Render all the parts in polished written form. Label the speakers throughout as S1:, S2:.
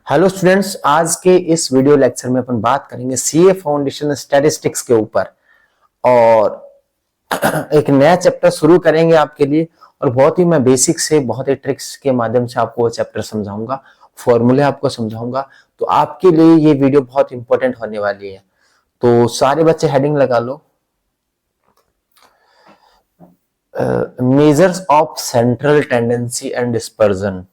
S1: Hello students, आज के इस वीडियो लेक्चर में अपन बात करेंगे सीए फाउंडेशन स्टैटिस्टिक्स के ऊपर और एक नया चैप्टर शुरू करेंगे आपके लिए। और बहुत ही मैं बेसिक से बहुत ही ट्रिक्स के माध्यम से आपको वो चैप्टर समझाऊंगा, फॉर्मूले आपको समझाऊंगा। तो आपके लिए ये वीडियो बहुत इंपॉर्टेंट होने वाली है। तो सारे बच्चे हेडिंग लगा लो, measures of central tendency and dispersion.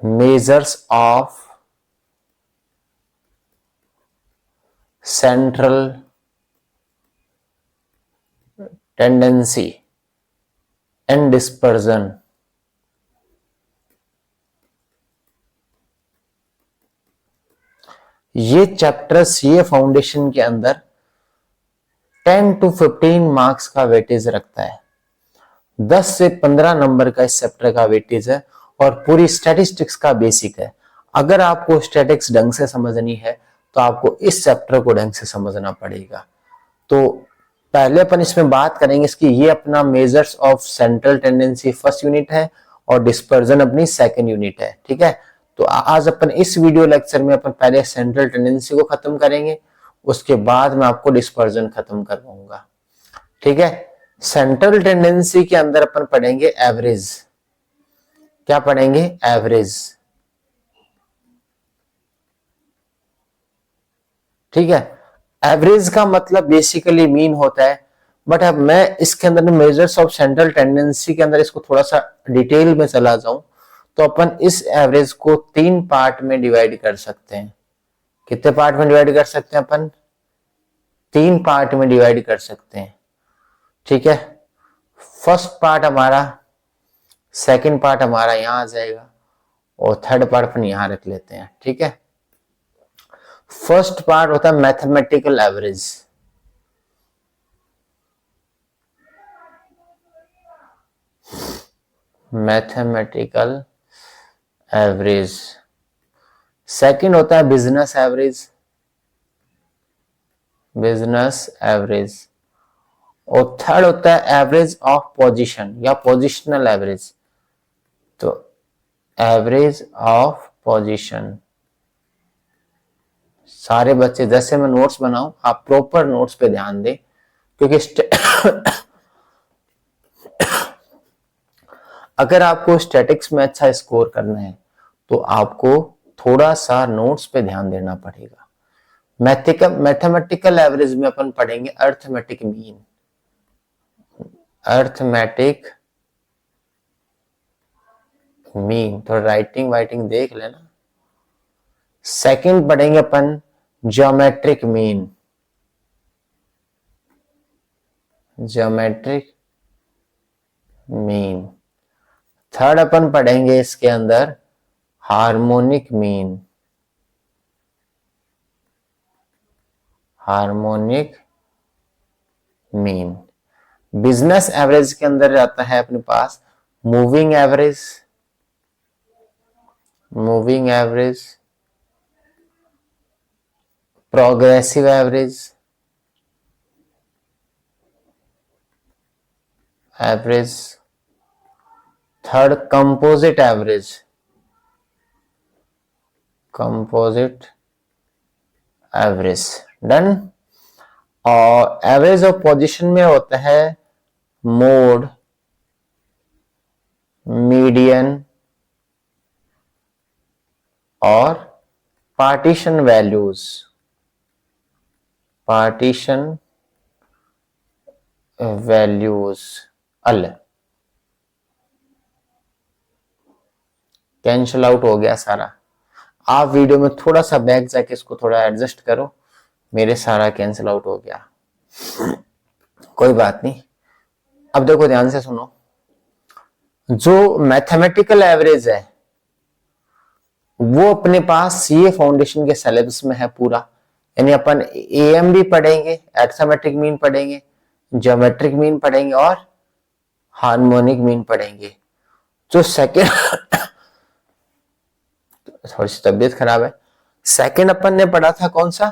S1: measures of central tendency and dispersion। ये चैप्टर सीए फाउंडेशन के अंदर 10 to 15 मार्क्स का वेटेज रखता है। 10 से 15 नंबर का इस चैप्टर का वेटेज है और पूरी स्टैटिस्टिक्स का बेसिक है। अगर आपको स्टैटिस्टिक्स ढंग से समझनी है तो आपको इस चैप्टर को ढंग से समझना पड़ेगा। तो पहले अपन इसमें बात करेंगे इसकी, ये अपना measures of central tendency first unit है और डिस्पर्जन अपनी सेकंड यूनिट है। ठीक है, तो आज अपन इस वीडियो लेक्चर में अपन पहले सेंट्रल टेंडेंसी को खत्म करेंगे, उसके बाद मैं आपको डिस्पर्जन खत्म करवाऊंगा। ठीक है, सेंट्रल टेंडेंसी के अंदर अपन पढ़ेंगे एवरेज। क्या पढ़ेंगे? एवरेज। ठीक है, एवरेज का मतलब बेसिकली मीन होता है, बट अब मैं इसके अंदर मेजर्स ऑफ सेंट्रल टेंडेंसी के अंदर इसको थोड़ा सा डिटेल में चला जाऊं तो अपन इस एवरेज को 3 पार्ट में डिवाइड कर सकते हैं। कितने पार्ट में डिवाइड कर सकते हैं अपन? 3 पार्ट में डिवाइड कर सकते हैं। ठीक है, फर्स्ट पार्ट हमारा, सेकंड पार्ट हमारा यहां आ जाएगा और थर्ड पार्ट अपन यहां रख लेते हैं। ठीक है, फर्स्ट पार्ट होता है mathematical average. Mathematical average. Second होता है बिजनेस एवरेज। Business average. और थर्ड होता है एवरेज ऑफ पोजीशन या पोजिशनल एवरेज। तो एवरेज ऑफ पोजीशन। सारे बच्चे जैसे मैं नोट्स बनाऊं, आप प्रॉपर नोट्स पे ध्यान दें, क्योंकि अगर आपको स्टैटिक्स में अच्छा स्कोर करना है तो आपको थोड़ा सा नोट्स पे ध्यान देना पड़ेगा। मैथमेटिकल एवरेज में अपन पढ़ेंगे अर्थमेटिक मीन। अर्थमेटिक मीन, तो राइटिंग वाइटिंग देख लेना। सेकंड पढ़ेंगे अपन geometric mean. Geometric mean. Third अपन पढ़ेंगे इसके अंदर harmonic mean. Harmonic mean. Business average के अंदर आता है अपने पास moving average. Moving average, progressive average, average. Third composite average. Composite average. Done. और एवरेज ऑफ पोजीशन में होता है मोड, मीडियन और partition values. Partition values all cancel out हो गया सारा। आप वीडियो में थोड़ा सा बैक जाके इसको थोड़ा एडजस्ट करो, मेरे सारा कैंसिल आउट हो गया। कोई बात नहीं, अब देखो ध्यान से सुनो। जो मैथमेटिकल एवरेज है वो अपने पास सीए फाउंडेशन के सिलेबस में है पूरा, यानी अपन एएम भी पढ़ेंगे, अरिथमेटिक मीन पढ़ेंगे, ज्योमेट्रिक मीन पढ़ेंगे और हार्मोनिक मीन पढ़ेंगे। जो सेकेंड थोड़ी सी तबीयत खराब है। सेकेंड अपन ने पढ़ा था कौन सा?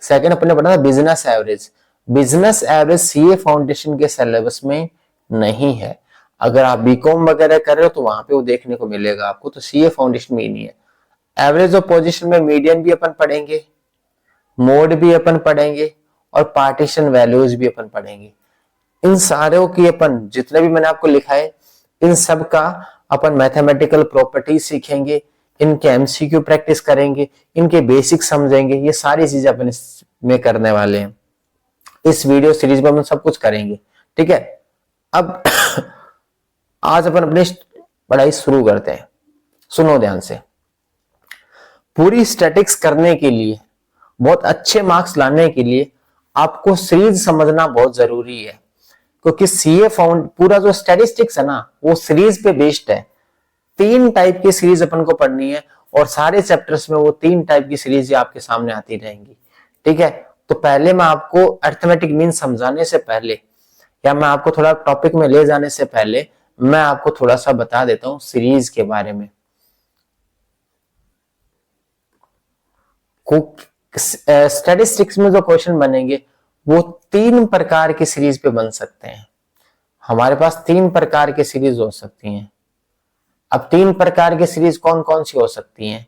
S1: सेकेंड अपन ने पढ़ा था business average. Business average CA foundation के सिलेबस में नहीं है। अगर आप बीकॉम वगैरह कर रहे हो तो वहां पे वो देखने को मिलेगा आपको, तो सीए फाउंडेशन में ही नहीं है। एवरेज ऑफ पोजीशन में मीडियन भी अपन पढ़ेंगे, मोड भी अपन पढ़ेंगे, और पार्टीशन वैल्यूज भी अपन पढ़ेंगे। इन सारों की अपन, जितने भी मैंने आपको लिखा है, इन सब का अपन मैथमेटिकल प्रॉपर्टीज सीखेंगे, इनके एमसीक्यू प्रैक्टिस करेंगे, इनके बेसिक समझेंगे। ये सारी चीजें अपन इसमें करने वाले हैं, इस वीडियो सीरीज में हम सब कुछ करेंगे। ठीक है, अब आज अपन अपनी पढ़ाई शुरू करते हैं। सुनो ध्यान से। पूरी स्टैटिक्स करने के लिए, बहुत अच्छे मार्क्स लाने के लिए आपको सीरीज समझना बहुत जरूरी है, क्योंकि सीए फाउंड पूरा जो स्टैटिस्टिक्स है ना, वो सीरीज पे बेस्ड है। 3 टाइप की सीरीज अपन को पढ़नी है, और सारे चैप्टर्स में वो 3 टाइप की सीरीज आपके सामने आती रहेंगी। ठीक है, तो पहले मैं आपको अरिथमेटिक मीन समझाने से पहले, या मैं आपको थोड़ा टॉपिक में ले जाने से पहले, मैं आपको थोड़ा सा बता देता हूं सीरीज के बारे में। स्टैटिस्टिक्स में जो क्वेश्चन बनेंगे वो 3 प्रकार की सीरीज पे बन सकते हैं। हमारे पास 3 प्रकार की सीरीज हो सकती हैं। अब 3 प्रकार की सीरीज कौन कौन सी हो सकती हैं?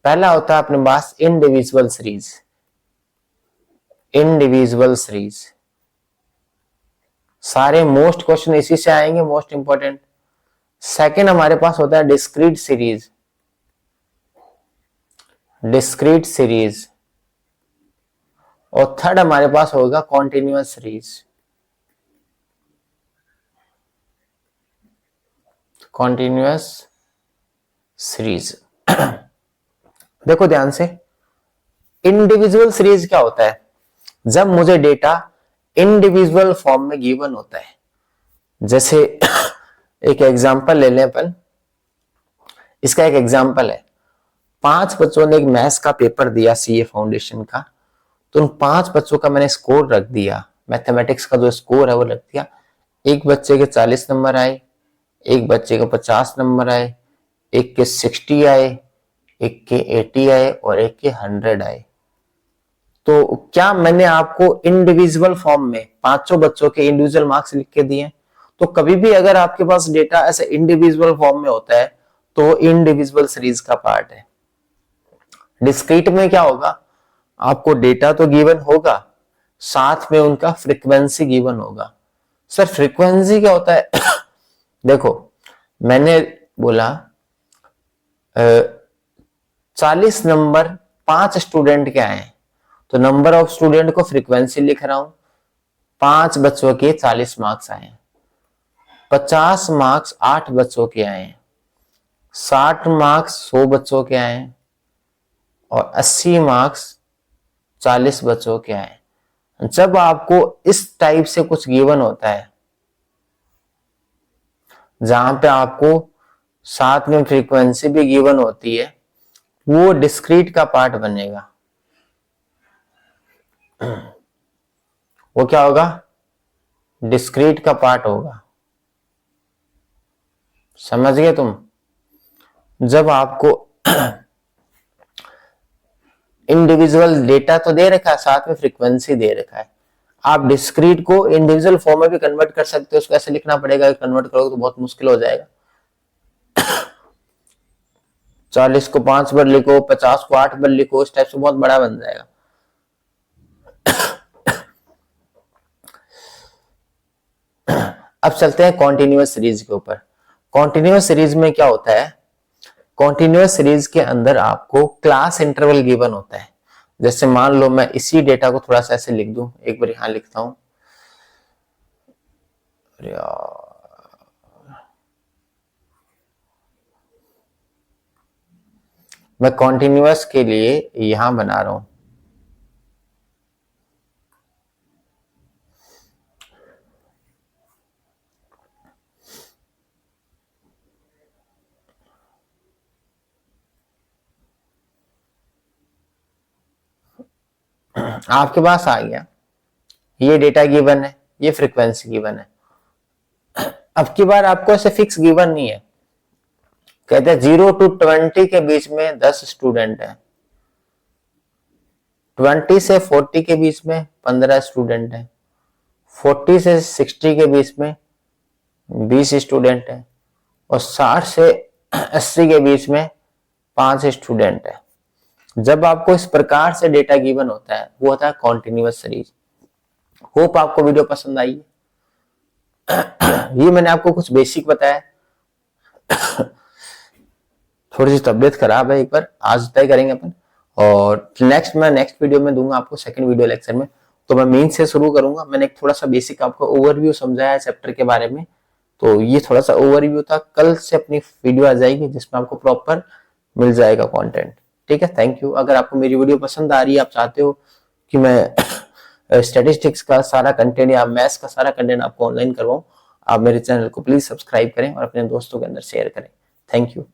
S1: पहला होता है अपने पास इंडिविजुअल सीरीज। इंडिविजुअल सीरीज, सारे मोस्ट क्वेश्चन इसी से आएंगे, मोस्ट इंपॉर्टेंट। सेकंड हमारे पास होता है डिस्क्रीट सीरीज। Discrete series. और थर्ड हमारे पास होगा कॉन्टिन्यूअस सीरीज। Continuous series. देखो ध्यान से, इंडिविजुअल सीरीज क्या होता है? जब मुझे डेटा इंडिविजुअल फॉर्म में गिवन होता है। जैसे एक एग्जांपल ले लें अपन, इसका एक एग्जांपल है, 5 बच्चों ने एक मैथ्स का पेपर दिया सीए फाउंडेशन का, तो उन 5 बच्चों का मैंने स्कोर रख दिया, मैथमेटिक्स का जो स्कोर है वो रख दिया। एक बच्चे के 40 नंबर आए, एक बच्चे के 50 नंबर आए, एक के 60 आए, एक के 80 आए, और एक के 100 आए। तो क्या मैंने आपको इंडिविजुअल फॉर्म में 500 बच्चों के इंडिविजुअल मार्क्स लिख के दिए? तो कभी भी अगर आपके पास डेटा ऐसे इंडिविजुअल फॉर्म में होता है तो इंडिविजुअल सीरीज का पार्ट है। डिस्क्रीट में क्या होगा? आपको डेटा तो गिवन होगा, साथ में उनका फ्रीक्वेंसी गिवन होगा। सर फ्रीक्वेंसी क्या होता है? देखो मैंने बोला 40 नंबर 5 स्टूडेंट के आए, तो नंबर ऑफ स्टूडेंट को फ्रीक्वेंसी लिख रहा हूं। 5 बच्चों के 40 मार्क्स आए, 50 मार्क्स 8 बच्चों के आए, 60 मार्क्स 100 बच्चों के आए, और 80 मार्क्स 40 बच्चों के आए। जब आपको इस टाइप से कुछ गिवन होता है, जहां पे आपको साथ में फ्रीक्वेंसी भी गिवन होती है, वो डिस्क्रीट का पार्ट बनेगा। वो क्या होगा? डिस्क्रीट का पार्ट होगा। समझ गए तुम? जब आपको इंडिविजुअल डेटा तो दे रखा है, साथ में फ्रीक्वेंसी दे रखा है, आप डिस्क्रीट को इंडिविजुअल फॉर्म में भी कन्वर्ट कर सकते हो। उसको ऐसे लिखना पड़ेगा, कन्वर्ट करोगे तो बहुत मुश्किल हो जाएगा। 40 को 5 बार लिखो, 50 को 8 बार लिखो, इस टाइप से बहुत बड़ा बन जाएगा। अब चलते हैं कॉन्टिन्यूअस सीरीज के ऊपर। कॉन्टिन्यूअस सीरीज में क्या होता है? कॉन्टिन्यूअस सीरीज के अंदर आपको क्लास इंटरवल गिवन होता है। जैसे मान लो मैं इसी डेटा को थोड़ा सा ऐसे लिख दूं, एक बार यहां लिखता हूं। मैं कॉन्टिन्यूअस के लिए यहां बना रहा हूं। आपके पास आ गया, ये डेटा गिवन है, ये फ्रीक्वेंसी गिवन है। अब की बार आपको ऐसे फिक्स गिवन नहीं है। कहते हैं 0 to 20 के बीच में 10 स्टूडेंट है, 20 से 40 के बीच में 15 स्टूडेंट है, 40 से 60 के बीच में 20 स्टूडेंट है और 60 से 80 के बीच में 5 स्टूडेंट है। जब आपको इस प्रकार से डेटा गिवन होता है वो होता है कॉन्टिन्यूअस सीरीज। होप आपको वीडियो पसंद आई। ये मैंने आपको कुछ बेसिक बताया। थोड़ी सी तबीयत खराब है, एक बार आज तय करेंगे अपन, और नेक्स्ट वीडियो में दूंगा आपको सेकंड वीडियो लेक्चर में। तो मैं मेन से शुरू करूंगा। मैंने एक थोड़ा सा बेसिक आपको ओवरव्यू समझाया है चैप्टर के बारे में, तो ये थोड़ा सा ओवरव्यू था। कल से अपनी वीडियो आ जाएगी जिसमें आपको प्रॉपर मिल जाएगा कंटेंट। ठीक है, थैंक यू। अगर आपको मेरी वीडियो पसंद आ रही है, आप चाहते हो कि मैं स्टैटिस्टिक्स का सारा कंटेंट या मैथ्स का सारा कंटेंट आपको ऑनलाइन करवाऊं, आप मेरे चैनल को प्लीज सब्सक्राइब करें और अपने दोस्तों के अंदर शेयर करें। Thank you.